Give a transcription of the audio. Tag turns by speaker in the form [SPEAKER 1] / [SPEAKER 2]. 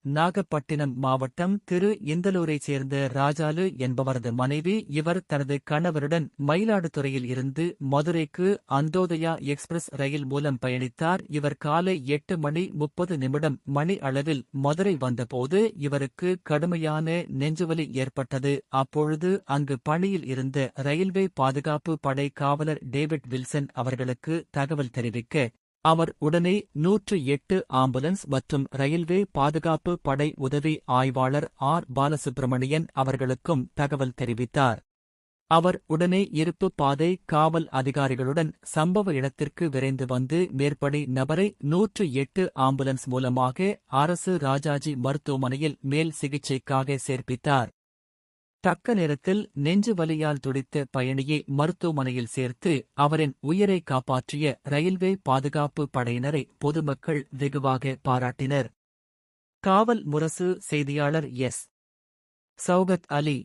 [SPEAKER 1] நாகப்பட்டினம் மாவட்டம் திரு இந்தலூரைச் சேர்ந்த ராஜாலு என்பவரது மனைவி. இவர் தனது கணவருடன் மயிலாடுதுறையில் இருந்து மதுரைக்கு அந்தோதயா எக்ஸ்பிரஸ் ரயில் மூலம் பயணித்தார். இவர் காலை 8:30 மணி அளவில் மதுரை வந்தபோது இவருக்கு கடுமையான நெஞ்சுவலி ஏற்பட்டது. அப்பொழுது அங்கு பணியில் இருந்த ரயில்வே பாதுகாப்பு படை காவலர் டேவிட் வில்சன் அவர்களுக்கு தகவல் தெரிவிக்க அவர் உடனே 108 ஆம்புலன்ஸ் மற்றும் ரயில்வே பாதுகாப்பு படை உதவி ஆய்வாளர் பாலசுப்பிரமணியன் அவர்களுக்கும் தகவல் தெரிவித்தார். அவர் உடனே இருப்பு பாதை காவல் அதிகாரிகளுடன் சம்பவ இடத்திற்கு விரைந்து வந்து மேற்படி நபரை 108 ஆம்புலன்ஸ் மூலமாக அரசு ராஜாஜி மருத்துவமனையில் மேல் சிகிச்சைக்காக சேர்ப்பித்தார். தக்க நேரத்தில் நெஞ்சு வலியால் துடித்த பயணியை மருத்துவமனையில் சேர்த்து அவரின் உயிரை காப்பாற்றிய ரயில்வே பாதுகாப்பு படையினரை பொதுமக்கள் வெகுவாக பாராட்டினர். காவல் முரசு செய்தியாளர் எஸ். சௌகத் அலி.